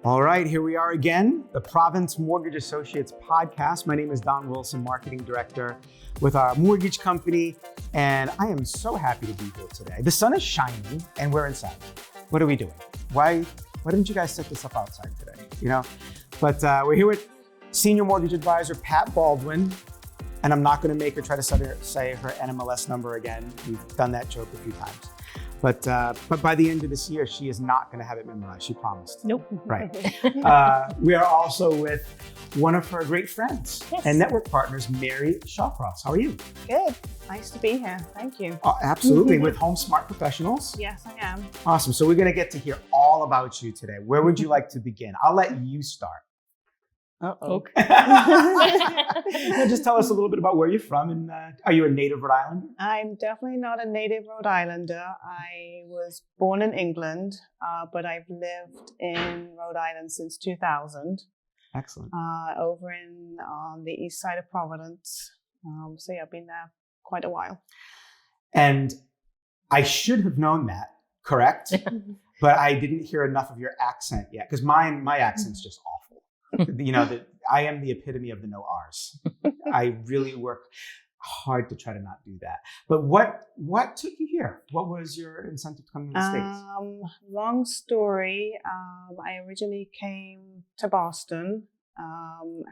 All right, here we are again, the Province Mortgage Associates podcast. My name is Don Wilson, Marketing Director with our mortgage company, and I am so happy to be here today. The sun is shining and we're inside. What are we doing? Why didn't you guys set this up outside today? But we're here with Senior Mortgage Advisor Pat Baldwin, and I'm not going to make her try to say her NMLS number again. We've done that joke a few times. But by the end of this year, she is not going to have it memorized. She promised. Nope. Right. We are also with one of her great friends and network partners, Mary Shawcross. How are you? Good. Nice to be here. Thank you. Absolutely. With Home Smart Professionals. Yes, I am. Awesome. So we're going to get to hear all about you today. Where would you like to begin? I'll let you start. Okay. Just tell us a little bit about where you're from, and are you a native Rhode Islander? I'm definitely not a native Rhode Islander. I was born in England, but I've lived in Rhode Island since 2000. Excellent. Over on the east side of Providence. So yeah, I've been there quite a while. And I should have known that, correct? But I didn't hear enough of your accent yet, because my accent's just awful. That I am the epitome of the no R's. I really work hard to try to not do that. But what took you here? What was your incentive to come to the States? Long story. I originally came to Boston.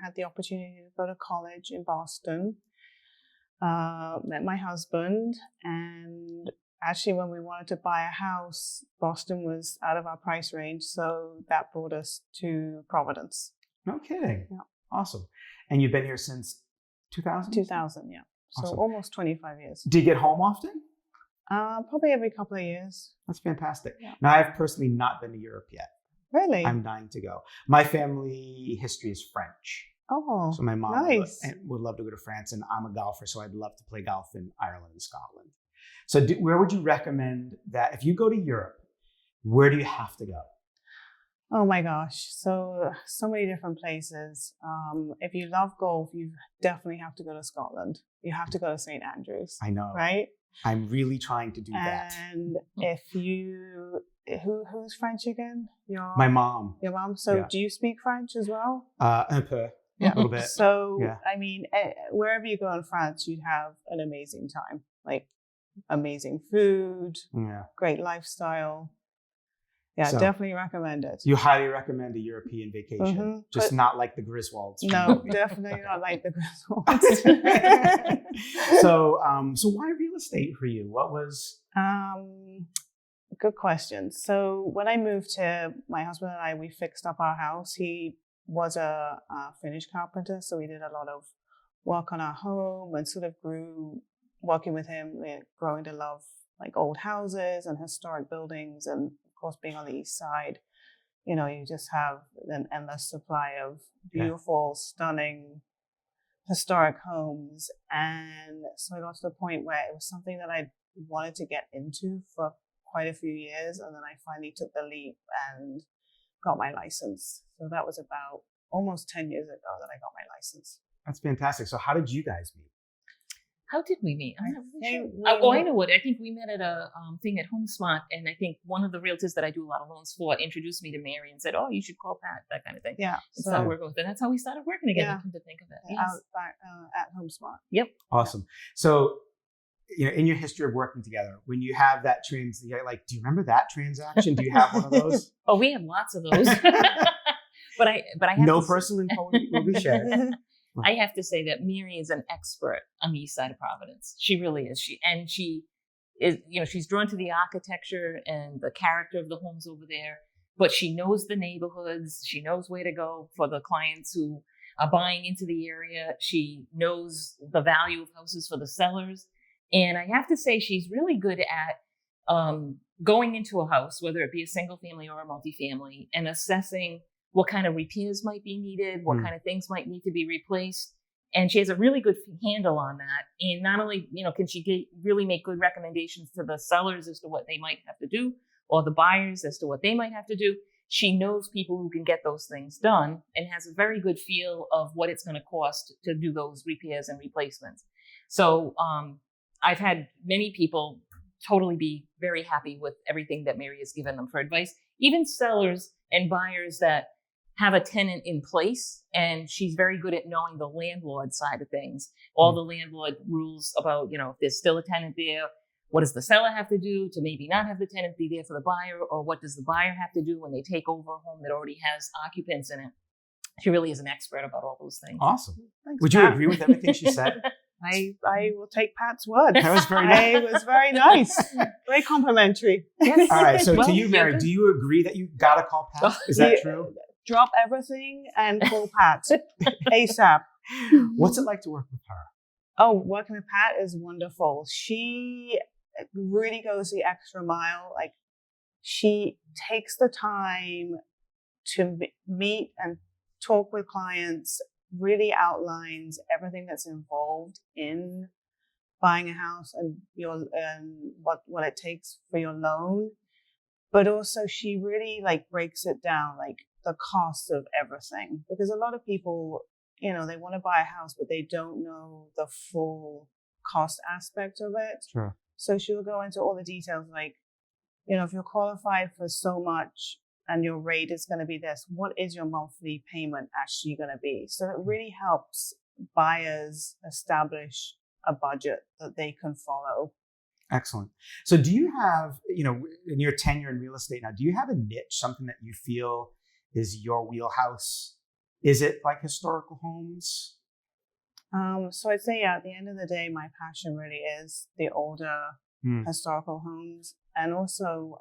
Had the opportunity to go to college in Boston. Met my husband, and actually, when we wanted to buy a house, Boston was out of our price range, so that brought us to Providence. No kidding. Yeah. Awesome. And you've been here since 2000? 2000, yeah. Awesome. So almost 25 years. Do you get home often? Probably every couple of years. That's fantastic. Yeah. Now, I've personally not been to Europe yet. Really? I'm dying to go. My family history is French. Oh, so my mom nice. would love to go to France, and I'm a golfer, so I'd love to play golf in Ireland and Scotland. So where would you recommend that if you go to Europe, where do you have to go? Oh my gosh, so many different places. If you love golf, you definitely have to go to Scotland. You have to go to St. Andrews. I know. Right? I'm really trying to do that. And if you, who's French again? My mom. Your mom? So yeah. Do you speak French as well? Un peu. Yeah. A little bit. So, yeah. I mean, wherever you go in France, you'd have an amazing time. Like amazing food, great lifestyle. Yeah, so, definitely recommend it. You highly recommend a European vacation, just not like the Griswolds. No, definitely not like the Griswolds. So why real estate for you? What was? Good question. So when I moved here, my husband and I, we fixed up our house. He was a Finnish carpenter, so we did a lot of work on our home and sort of grew, working with him, growing to love like old houses and historic buildings, and of course being on the east side, you just have an endless supply of beautiful, stunning, historic homes. And so I got to the point where it was something that I wanted to get into for quite a few years, and then I finally took the leap and got my license. So that was about almost 10 years ago that I got my license. That's fantastic. So how did you guys meet? How did we meet? I'm not really sure. I know what. I think we met at a thing at Home Smart, and I think one of the realtors that I do a lot of loans for introduced me to Mary and said, "Oh, you should call Pat," that kind of thing. Yeah. So started working with her. That's how we started working together. Come to think of it. Yes. At Home Smart. Yep. Awesome. So, in your history of working together, when you have that do you remember that transaction? Do you have one of those? Oh, we have lots of those. but I have no personal info will be shared. I have to say that Mary is an expert on the east side of Providence. She really is. She is, she's drawn to the architecture and the character of the homes over there, but she knows the neighborhoods. She knows where to go for the clients who are buying into the area. She knows the value of houses for the sellers. And I have to say, she's really good at going into a house, whether it be a single family or a multifamily, and assessing what kind of repairs might be needed, what kind of things might need to be replaced. And she has a really good handle on that. And not only, can she really make good recommendations to the sellers as to what they might have to do, or the buyers as to what they might have to do. She knows people who can get those things done and has a very good feel of what it's going to cost to do those repairs and replacements. So I've had many people totally be very happy with everything that Mary has given them for advice. Even sellers and buyers that have a tenant in place, and she's very good at knowing the landlord side of things. All the landlord rules about, you know, if there's still a tenant there, what does the seller have to do to maybe not have the tenant be there for the buyer, or what does the buyer have to do when they take over a home that already has occupants in it? She really is an expert about all those things. Awesome. Thanks, Would you Pat. agree with everything she said? I will take Pat's word. That was very nice. It was very nice. Very complimentary. Yes. All right. So Well, to you, Mary, yeah. do you agree that you got to call Pat? Is that true? Drop everything and call Pat ASAP. What's it like to work with her? Oh, working with Pat is wonderful. She really goes the extra mile. Like, she takes the time to meet and talk with clients, really outlines everything that's involved in buying a house and what it takes for your loan. But also she really like breaks it down, like the cost of everything. Because a lot of people, you know, they want to buy a house, but they don't know the full cost aspect of it. Sure. So she'll go into all the details, like, you know, if you're qualified for so much and your rate is going to be this, what is your monthly payment actually going to be? So it really helps buyers establish a budget that they can follow. Excellent. So do you have, you know, in your tenure in real estate now, do you have a niche, something that you feel is your wheelhouse? Is it like historical homes? So I'd say, yeah, at the end of the day, my passion really is the older historical homes. And also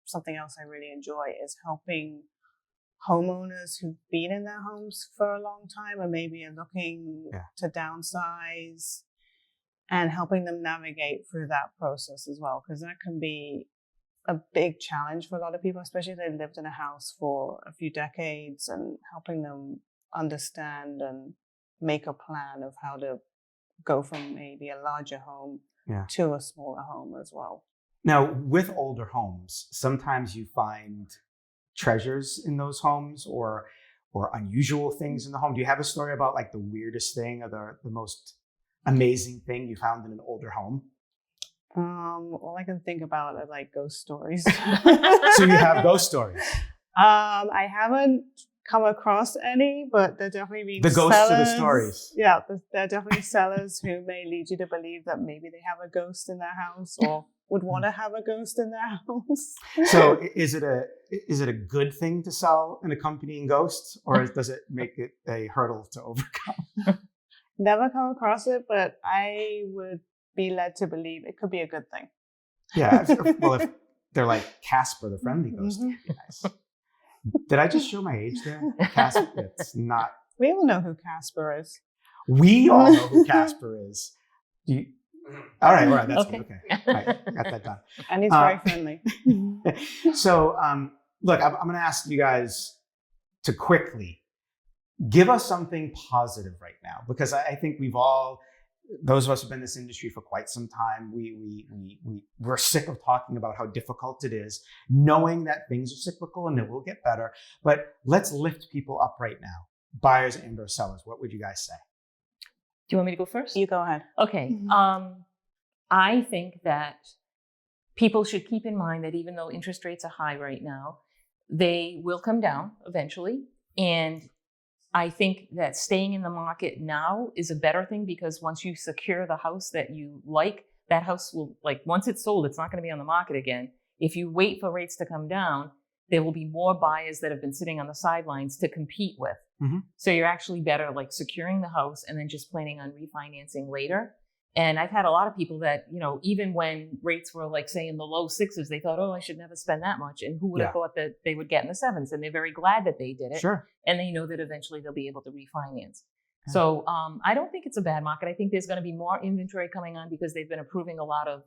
something else I really enjoy is helping homeowners who've been in their homes for a long time and maybe are looking to downsize, and helping them navigate through that process as well. Because that can be a big challenge for a lot of people, especially if they've lived in a house for a few decades, and helping them understand and make a plan of how to go from maybe a larger home to a smaller home as well. Now, with older homes, sometimes you find treasures in those homes or unusual things in the home. Do you have a story about like the weirdest thing or the most amazing thing you found in an older home? All I can think about are like ghost stories. So you have ghost stories. I haven't come across any, but there definitely been the ghosts sellers, of the stories. Yeah, there are definitely sellers who may lead you to believe that maybe they have a ghost in their house or would want to have a ghost in their house. So is it a good thing to sell an accompanying ghost, or does it make it a hurdle to overcome? Never come across it, but I would be led to believe it could be a good thing. Yeah. If they're like Casper, the friendly ghost, it would be nice. Did I just show my age there? Casper, it's not. We all know who Casper is. We all know who Casper is. All right, that's good. Okay. All right, got that done. And he's very friendly. So, look, I'm going to ask you guys to quickly give us something positive right now, because I think those of us who've been in this industry for quite some time, we're sick of talking about how difficult it is, knowing that things are cyclical and it will get better. But let's lift people up right now, buyers and or sellers. What would you guys say? Do you want me to go first? You go ahead. Okay. I think that people should keep in mind that even though interest rates are high right now, they will come down eventually. And I think that staying in the market now is a better thing, because once you secure the house that you like, that house will, like, once it's sold, it's not going to be on the market again. If you wait for rates to come down, there will be more buyers that have been sitting on the sidelines to compete with. Mm-hmm. So you're actually better like securing the house and then just planning on refinancing later. And I've had a lot of people that, you know, even when rates were like, say, in the low sixes, they thought, oh, I should never spend that much. And who would have thought that they would get in the sevens? And they're very glad that they did it. Sure. And they know that eventually they'll be able to refinance. So I don't think it's a bad market. I think there's going to be more inventory coming on because they've been approving a lot of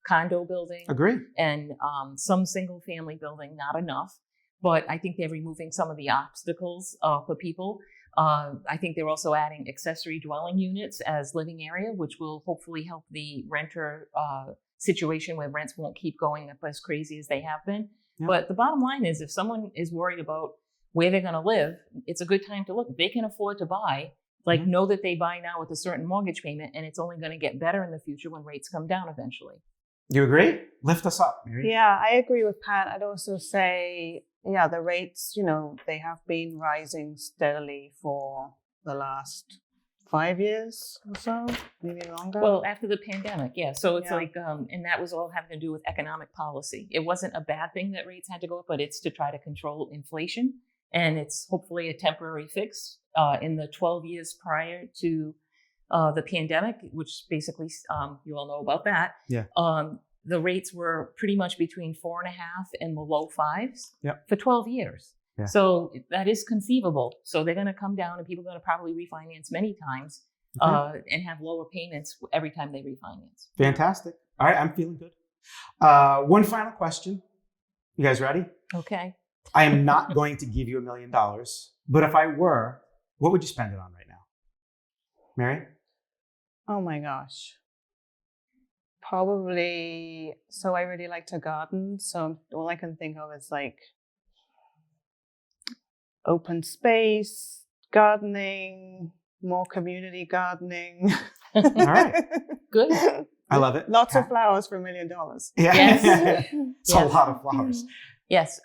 condo building. Agree. And some single family building, not enough. But I think they're removing some of the obstacles for people. I think they're also adding accessory dwelling units as living area, which will hopefully help the renter situation where rents won't keep going up as crazy as they have been. Yep. But the bottom line is, if someone is worried about where they're going to live, it's a good time to look. If they can afford to buy, like, know that they buy now with a certain mortgage payment, and it's only going to get better in the future when rates come down eventually. You agree? Lift us up, Mary. Yeah, I agree with Pat. I'd also say, yeah, the rates, they have been rising steadily for the last 5 years or so, maybe longer. Well, after the pandemic, yeah. So it's Yeah. like, and that was all having to do with economic policy. It wasn't a bad thing that rates had to go up, but it's to try to control inflation. And it's hopefully a temporary fix. In the 12 years prior to the pandemic, which basically you all know about that. Yeah. The rates were pretty much between 4.5 and the low 5s for 12 years. Yeah. So that is conceivable. So they're going to come down, and people are going to probably refinance many times and have lower payments every time they refinance. Fantastic. All right, I'm feeling good. One final question. You guys ready? Okay. I am not going to give you $1 million, but if I were, what would you spend it on right now? Mary? Oh my gosh. Probably, so I really like to garden. So all I can think of is like open space, gardening, more community gardening. All right. Good. I love it. Lots of flowers for $1 million. Yeah. Yes. It's a lot of flowers. Yes.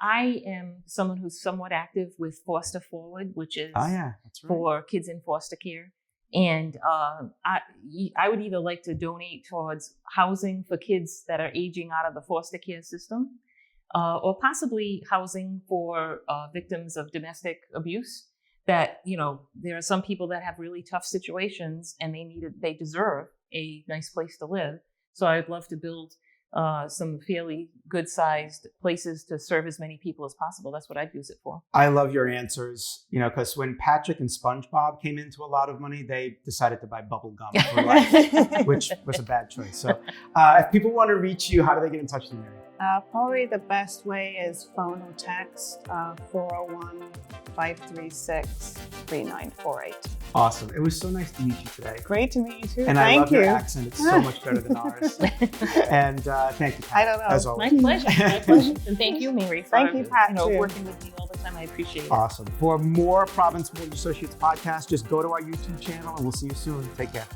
I am someone who's somewhat active with Foster Forward, which is Oh, yeah. That's right. for kids in foster care. And I would either like to donate towards housing for kids that are aging out of the foster care system, or possibly housing for victims of domestic abuse. That, there are some people that have really tough situations and they deserve a nice place to live. So I'd love to build some fairly good-sized places to serve as many people as possible. That's what I'd use it for. I love your answers, because when Patrick and SpongeBob came into a lot of money, they decided to buy bubble gum for life, which was a bad choice. So if people want to reach you, how do they get in touch with you, Mary? Probably the best way is phone or text, 401-536-3948. Awesome. It was so nice to meet you today. Great to meet you too. And Thank I love you. your accent. It's so much better than ours. And thank you, Pat, I don't know. as always. My pleasure. My pleasure. And thank you, Mary, for Thank you, Pat, too. working with me all the time. I appreciate it. Awesome. For more Province Mortgage Associates podcast, just go to our YouTube channel and we'll see you soon. Take care.